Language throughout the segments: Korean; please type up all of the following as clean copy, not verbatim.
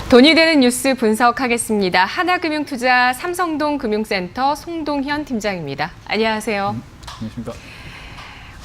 돈이 되는 뉴스 분석하겠습니다. 하나금융투자 삼성동 금융센터 송동현 팀장입니다. 안녕하세요. 안녕하십니까.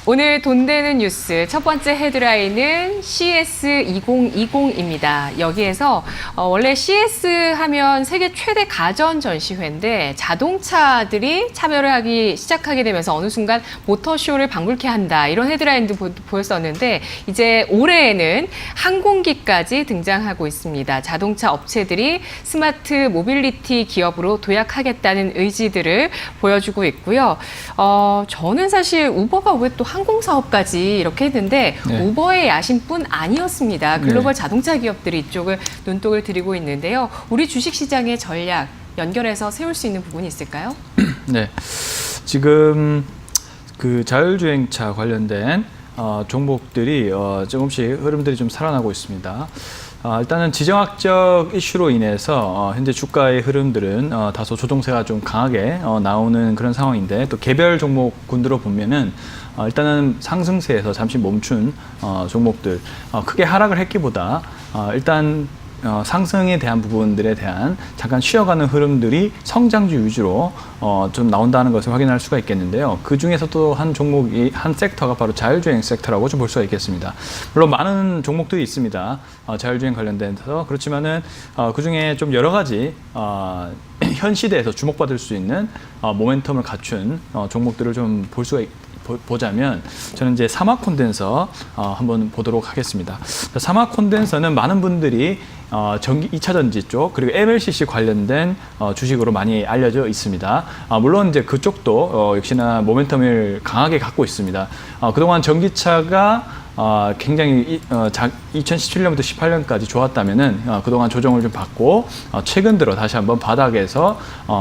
오늘 돈 되는 뉴스 첫 번째 헤드라인은 CS2020입니다. 여기에서 원래 CS 하면 세계 최대 가전 전시회인데 자동차들이 참여를 하기 시작하게 되면서 어느 순간 모터쇼를 방불케 한다 이런 헤드라인도 보였었는데 이제 올해에는 항공기까지 등장하고 있습니다. 자동차 업체들이 스마트 모빌리티 기업으로 도약하겠다는 의지들을 보여주고 있고요. 저는 사실 우버가 왜 또 항공사업까지 이렇게 했는데 네. 우버의 야심뿐 아니었습니다. 글로벌 네. 자동차 기업들이 이쪽을 눈독을 들이고 있는데요. 우리 주식시장의 전략 연결해서 세울 수 있는 부분이 있을까요? 네, 지금 그 자율주행차 관련된 종목들이 조금씩 흐름들이 좀 살아나고 있습니다. 일단은 지정학적 이슈로 인해서 현재 주가의 흐름들은 다소 조정세가 좀 강하게 나오는 그런 상황인데 또 개별 종목군들로 보면은 일단은 상승세에서 잠시 멈춘 종목들 크게 하락을 했기보다 일단 상승에 대한 부분들에 대한 잠깐 쉬어가는 흐름들이 성장주 위주로 좀 나온다는 것을 확인할 수가 있겠는데요. 그 중에서도 한 종목이, 한 섹터가 바로 자율주행 섹터라고 좀 볼 수가 있겠습니다. 물론 많은 종목들이 있습니다. 자율주행 관련돼서. 그렇지만은 그 중에 좀 여러 가지 현 시대에서 주목받을 수 있는 모멘텀을 갖춘 종목들을 좀 볼 수가 보자면 저는 이제 사막 콘덴서 한번 보도록 하겠습니다. 사막 콘덴서는 많은 분들이 전기 2차 전지 쪽 그리고 MLCC 관련된 주식으로 많이 알려져 있습니다. 물론 이제 그쪽도 역시나 모멘텀을 강하게 갖고 있습니다. 그동안 전기차가 굉장히 2017년부터 18년까지 좋았다면은 그동안 조정을 좀 받고 최근 들어 다시 한번 바닥에서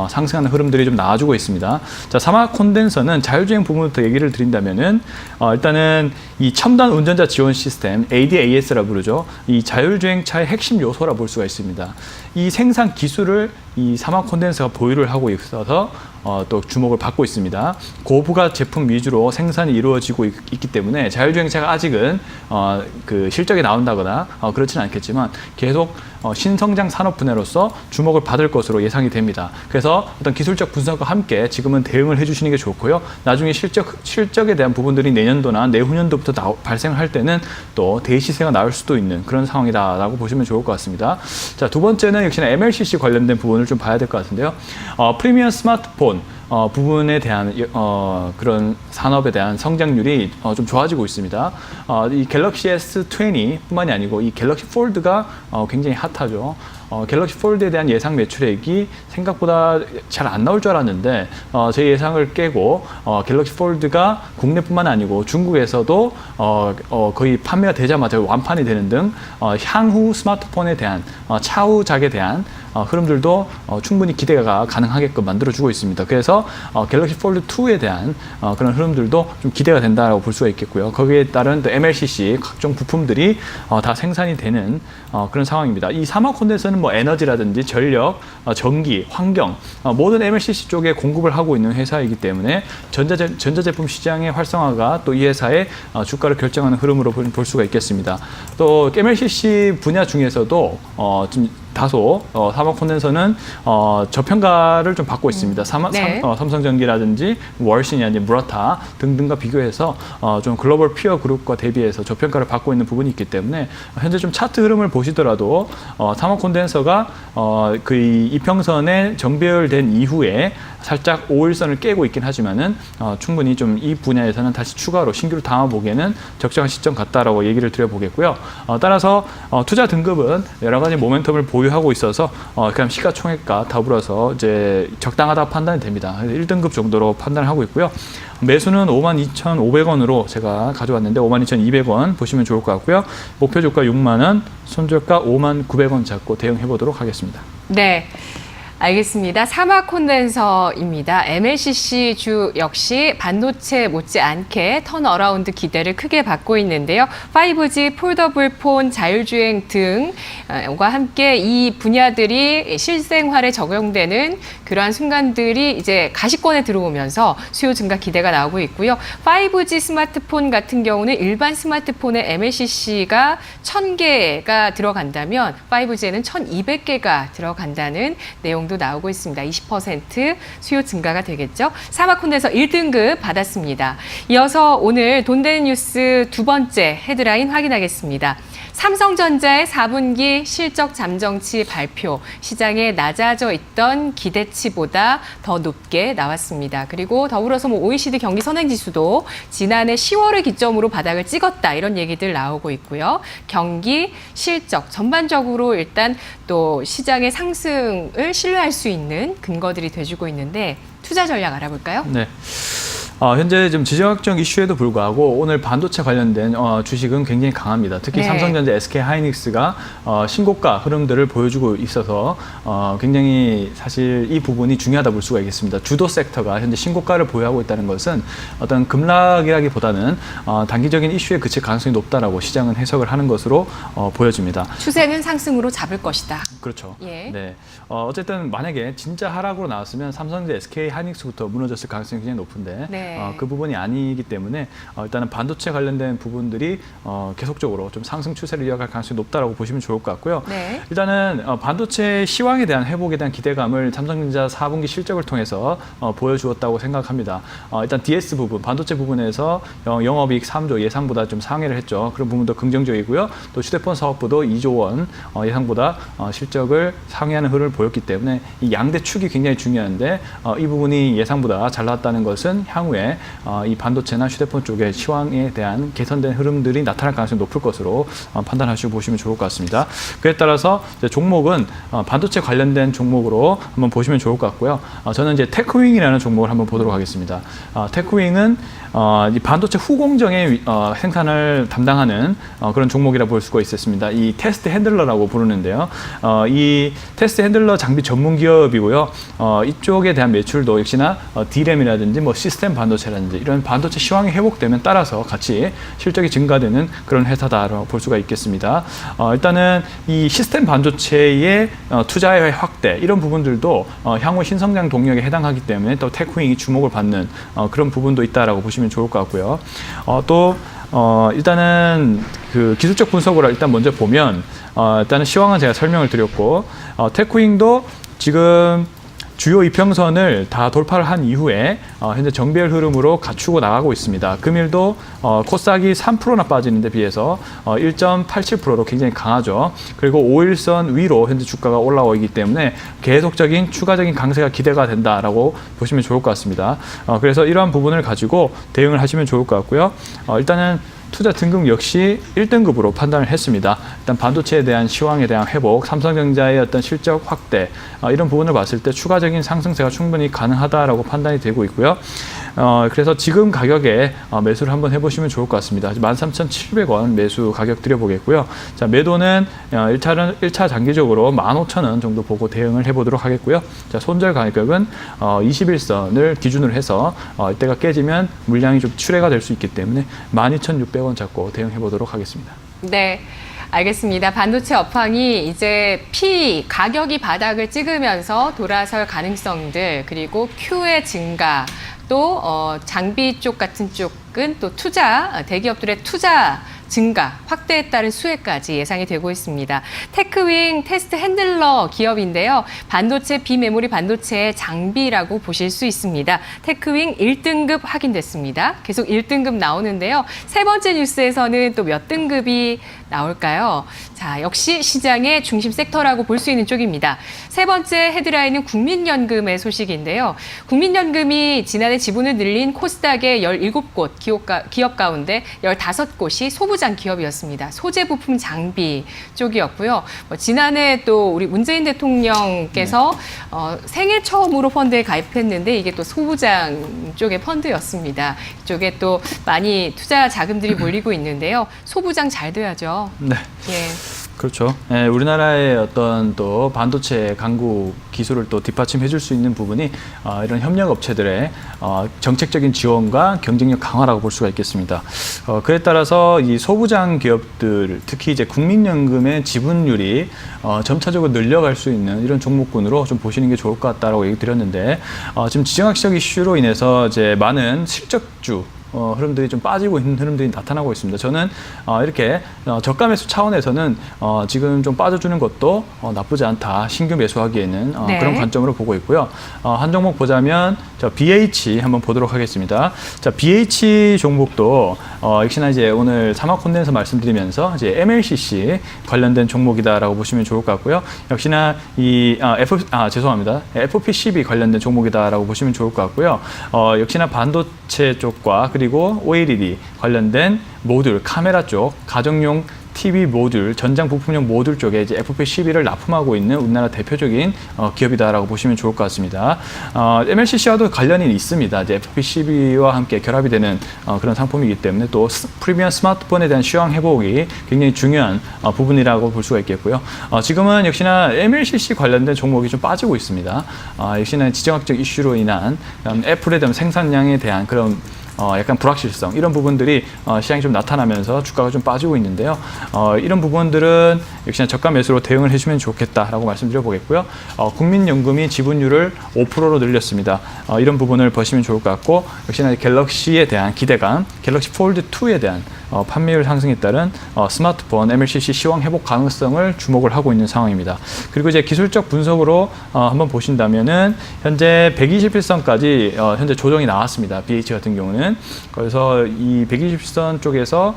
상승하는 흐름들이 좀 나와주고 있습니다. 자, 사막 콘덴서는 자율주행 부분부터 얘기를 드린다면은 일단은 이 첨단 운전자 지원 시스템 ADAS라 부르죠. 이 자율주행차의 핵심 요소라 볼 수가 있습니다. 이 생산 기술을 이 사막 콘덴서가 보유를 하고 있어서 또 주목을 받고 있습니다. 고부가 제품 위주로 생산이 이루어지고 있기 때문에 자율주행차가 아직은 그 실적이 나온다거나 그렇지는 않겠지만 계속 신성장 산업 분야로서 주목을 받을 것으로 예상이 됩니다. 그래서 어떤 기술적 분석과 함께 지금은 대응을 해주시는 게 좋고요. 나중에 실적에 대한 부분들이 내년도나 내후년도부터 발생할 때는 또 대시세가 나올 수도 있는 그런 상황이다라고 보시면 좋을 것 같습니다. 자, 두 번째는 역시나 MLCC 관련된 부분을 좀 봐야 될 것 같은데요. 프리미엄 스마트폰 부분에 대한 그런 산업에 대한 성장률이 좀 좋아지고 있습니다. 이 갤럭시 S20 뿐만이 아니고 이 갤럭시 폴드가 굉장히 핫하죠. 갤럭시 폴드에 대한 예상 매출액이 생각보다 잘 안 나올 줄 알았는데 제 예상을 깨고 갤럭시 폴드가 국내뿐만 아니고 중국에서도 거의 판매가 되자마자 완판이 되는 등 향후 스마트폰에 대한 차후작에 대한 흐름들도 충분히 기대가 가능하게끔 만들어주고 있습니다. 그래서 갤럭시 폴드 2에 대한 그런 흐름들도 좀 기대가 된다고 볼 수가 있겠고요. 거기에 따른 또 MLCC 각종 부품들이 다 생산이 되는 그런 상황입니다. 이 사막 콘덴서는 뭐 에너지라든지 전력, 전기, 환경 모든 MLCC 쪽에 공급을 하고 있는 회사이기 때문에 전자제품 시장의 활성화가 또 이 회사의 주가를 결정하는 흐름으로 볼 수가 있겠습니다. 또 MLCC 분야 중에서도 좀 다소 사막 콘덴서는 저평가를 좀 받고 있습니다. 네. 삼성전기라든지 월신이 아닌 무라타 등등과 비교해서 좀 글로벌 피어 그룹과 대비해서 저평가를 받고 있는 부분이 있기 때문에 현재 좀 차트 흐름을 보시더라도 사막 콘덴서가 그 이평선에 정배열된 이후에 살짝 5일선을 깨고 있긴 하지만은 충분히 좀 이 분야에서는 다시 추가로 신규로 담아보기에는 적정한 시점 같다라고 얘기를 드려보겠고요. 따라서 투자 등급은 여러 가지 모멘텀을 보유하고 있어서 그냥 시가총액과 더불어서 이제 적당하다 판단이 됩니다. 1등급 정도로 판단을 하고 있고요. 매수는 52,500원으로 제가 가져왔는데 52,200원 보시면 좋을 것 같고요. 목표 주가 6만 원, 손절가 59,900원 잡고 대응해 보도록 하겠습니다. 네. 알겠습니다. 사막 콘덴서입니다. MLCC 주 역시 반도체 못지않게 턴어라운드 기대를 크게 받고 있는데요. 5G, 폴더블 폰, 자율주행 등과 함께 이 분야들이 실생활에 적용되는 그 그러한 순간들이 이제 가시권에 들어오면서 수요 증가 기대가 나오고 있고요. 5G 스마트폰 같은 경우는 일반 스마트폰에 MLCC가 1,000개가 들어간다면 5G에는 1,200개가 들어간다는 내용도 나오고 있습니다. 20% 수요 증가가 되겠죠. 사마콘에서 1등급 받았습니다. 이어서 오늘 돈 되는 뉴스 두 번째 헤드라인 확인하겠습니다. 삼성전자의 4분기 실적 잠정치 발표, 시장에 낮아져 있던 기대치보다 더 높게 나왔습니다. 그리고 더불어서 OECD 경기 선행지수도 지난해 10월을 기점으로 바닥을 찍었다, 이런 얘기들 나오고 있고요. 경기, 실적 전반적으로 일단 또 시장의 상승을 신뢰할 수 있는 근거들이 돼주고 있는데 투자 전략 알아볼까요? 네. 현재 좀 지정학적 이슈에도 불구하고 오늘 반도체 관련된 주식은 굉장히 강합니다. 특히 네. 삼성전자, SK하이닉스가 신고가 흐름들을 보여주고 있어서 굉장히 사실 이 부분이 중요하다 볼 수가 있겠습니다. 주도 섹터가 현재 신고가를 보유하고 있다는 것은 어떤 급락이라기보다는 단기적인 이슈에 그칠 가능성이 높다라고 시장은 해석을 하는 것으로 보여집니다. 추세는 상승으로 잡을 것이다. 그렇죠. 예. 네. 어쨌든 만약에 진짜 하락으로 나왔으면 삼성전자, SK하이닉스부터 무너졌을 가능성이 굉장히 높은데 네. 그 부분이 아니기 때문에 일단은 반도체 관련된 부분들이 계속적으로 좀 상승 추세를 이어갈 가능성이 높다라고 보시면 좋을 것 같고요. 네. 일단은 반도체 시황에 대한 회복에 대한 기대감을 삼성전자 4분기 실적을 통해서 보여주었다고 생각합니다. 일단 DS 부분, 반도체 부분에서 영업이익 3조 예상보다 좀 상회를 했죠. 그런 부분도 긍정적이고요. 또 휴대폰 사업부도 2조 원 예상보다 실적을 상회하는 흐름을 보였기 때문에 이 양대 축이 굉장히 중요한데 이 부분이 예상보다 잘 나왔다는 것은 향후에 이 반도체나 휴대폰 쪽의 시황에 대한 개선된 흐름들이 나타날 가능성이 높을 것으로 판단하시고 보시면 좋을 것 같습니다. 그에 따라서 이제 종목은 반도체 관련된 종목으로 한번 보시면 좋을 것 같고요. 저는 이제 테크윙이라는 종목을 한번 보도록 하겠습니다. 테크윙은 이 반도체 후공정의 생산을 담당하는 그런 종목이라 볼 수가 있었습니다. 이 테스트 핸들러라고 부르는데요. 이 테스트 핸들러 장비 전문 기업이고요. 이쪽에 대한 매출도 역시나 D램이라든지 뭐 시스템 반도체라든지 이런 반도체 시황이 회복되면 따라서 같이 실적이 증가되는 그런 회사다라고 볼 수가 있겠습니다. 일단은 이 시스템 반도체의 투자의 확대 이런 부분들도 향후 신성장 동력에 해당하기 때문에 또 테크윙이 주목을 받는 그런 부분도 있다라고 보시면 좋을 것 같고요. 또 일단은 그 기술적 분석으로 일단 먼저 보면 일단은 시황은 제가 설명을 드렸고 테크윙도 지금 주요 이평선을 다 돌파를 한 이후에 현재 정배열 흐름으로 갖추고 나가고 있습니다. 금일도 코스닥이 3%나 빠지는 데 비해서 1.87%로 굉장히 강하죠. 그리고 5일선 위로 현재 주가가 올라오고 있기 때문에 계속적인 추가적인 강세가 기대가 된다라고 보시면 좋을 것 같습니다. 그래서 이러한 부분을 가지고 대응을 하시면 좋을 것 같고요. 일단은 투자 등급 역시 1등급으로 판단을 했습니다. 일단 반도체에 대한 시황에 대한 회복, 삼성전자의 어떤 실적 확대 이런 부분을 봤을 때 추가적인 상승세가 충분히 가능하다라고 판단이 되고 있고요. 그래서 지금 가격에 매수를 한번 해보시면 좋을 것 같습니다. 13,700원 매수 가격 드려보겠고요. 자, 매도는 1차 장기적으로 15,000원 정도 보고 대응을 해보도록 하겠고요. 자, 손절 가격은 21선을 기준으로 해서 이때가 깨지면 물량이 좀 출회가 될 수 있기 때문에 12,600원 잡고 대응해 보도록 하겠습니다. 네. 알겠습니다. 반도체 업황이 이제 가격이 바닥을 찍으면서 돌아설 가능성들, 그리고 Q의 증가, 또 장비 쪽 같은 쪽은 또 대기업들의 투자 증가, 확대에 따른 수혜까지 예상이 되고 있습니다. 테크윙 테스트 핸들러 기업인데요. 반도체, 비메모리 반도체의 장비라고 보실 수 있습니다. 테크윙 1등급 확인됐습니다. 계속 1등급 나오는데요. 세 번째 뉴스에서는 또 몇 등급이 나올까요? 자, 역시 시장의 중심 섹터라고 볼 수 있는 쪽입니다. 세 번째 헤드라인은 국민연금의 소식인데요. 국민연금이 지난해 지분을 늘린 코스닥의 17곳 기업 가운데 15곳이 소부장 기업이었습니다. 소재 부품 장비 쪽이었고요. 지난해 또 우리 문재인 대통령께서 생애 처음으로 펀드에 가입했는데 이게 또 소부장 쪽의 펀드였습니다. 이쪽에 또 많이 투자 자금들이 몰리고 있는데요. 소부장 잘 돼야죠. 네. 예. 그렇죠. 예, 우리나라의 어떤 또 반도체 강국 기술을 또 뒷받침해 줄 수 있는 부분이 이런 협력 업체들의 정책적인 지원과 경쟁력 강화라고 볼 수가 있겠습니다. 그에 따라서 이 소부장 기업들, 특히 이제 국민연금의 지분율이 점차적으로 늘려갈 수 있는 이런 종목군으로 좀 보시는 게 좋을 것 같다라고 얘기 드렸는데 지금 지정학적 이슈로 인해서 이제 많은 실적주 흐름들이 좀 빠지고 있는 흐름들이 나타나고 있습니다. 저는 이렇게 저가 매수 차원에서는 지금 좀 빠져주는 것도 나쁘지 않다. 신규 매수하기에는 네. 그런 관점으로 보고 있고요. 한 종목 보자면 BH 한번 보도록 하겠습니다. 자, BH 종목도 역시나 이제 오늘 사막 콘덴서 말씀드리면서 이제 MLCC 관련된 종목이다라고 보시면 좋을 것 같고요. 역시나 이 죄송합니다. FPCB 관련된 종목이다라고 보시면 좋을 것 같고요. 역시나 반도체 쪽과 그리고 OLED 관련된 모듈, 카메라 쪽, 가정용 TV 모듈, 전장 부품용 모듈 쪽에 이제 FP12를 납품하고 있는 우리나라 대표적인 기업이다라고 보시면 좋을 것 같습니다. MLCC와도 관련이 있습니다. 이제 FP12와 함께 결합이 되는 그런 상품이기 때문에 또 프리미엄 스마트폰에 대한 시황 회복이 굉장히 중요한 부분이라고 볼 수가 있겠고요. 지금은 역시나 MLCC 관련된 종목이 좀 빠지고 있습니다. 역시나 지정학적 이슈로 인한 애플에 대한 생산량에 대한 그런 약간 불확실성 이런 부분들이 시장이 좀 나타나면서 주가가 좀 빠지고 있는데요. 이런 부분들은 역시나 저가 매수로 대응을 해주면 좋겠다라고 말씀드려 보겠고요. 국민연금이 지분율을 5%로 늘렸습니다. 이런 부분을 보시면 좋을 것 같고 역시나 갤럭시에 대한 기대감, 갤럭시 폴드 2에 대한 판매율 상승에 따른 스마트폰 MLCC 시황 회복 가능성을 주목을 하고 있는 상황입니다. 그리고 이제 기술적 분석으로 한번 보신다면은 현재 121선까지 현재 조정이 나왔습니다. BH 같은 경우는 그래서 이 120선 쪽에서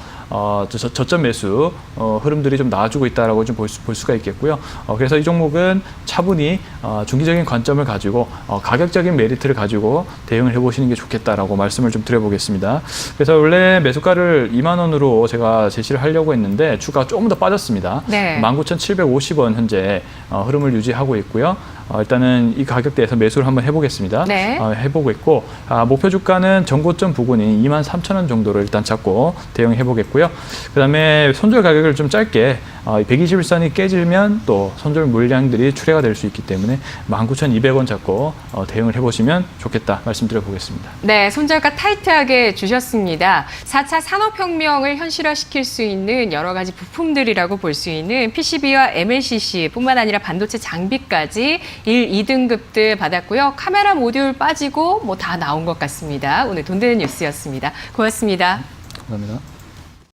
저점 매수 흐름들이 좀 나와주고 있다라고 좀 볼 수가 있겠고요. 그래서 이 종목은 차분히 중기적인 관점을 가지고 가격적인 메리트를 가지고 대응을 해보시는 게 좋겠다라고 말씀을 좀 드려보겠습니다. 그래서 원래 매수가를 2만 원으로 제가 제시를 하려고 했는데 주가가 조금 더 빠졌습니다. 네. 19,750원 현재 흐름을 유지하고 있고요. 일단은 이 가격대에서 매수를 한번 해보겠습니다. 네. 해보고 있고 목표 주가는 전고점 부근인 23,000원 정도를 일단 잡고 대응해 보겠고요. 그다음에 손절 가격을 좀 짧게 121선이 깨지면 또 손절 물량들이 출회가 될 수 있기 때문에 19,200원 잡고 대응을 해보시면 좋겠다 말씀드려 보겠습니다. 네, 손절가 타이트하게 주셨습니다. 4차 산업혁명을 현실화시킬 수 있는 여러 가지 부품들이라고 볼 수 있는 PCB와 MLCC 뿐만 아니라 반도체 장비까지 1, 2등급들 받았고요. 카메라 모듈 빠지고 뭐 다 나온 것 같습니다. 오늘 돈 되는 뉴스였습니다. 고맙습니다. 감사합니다.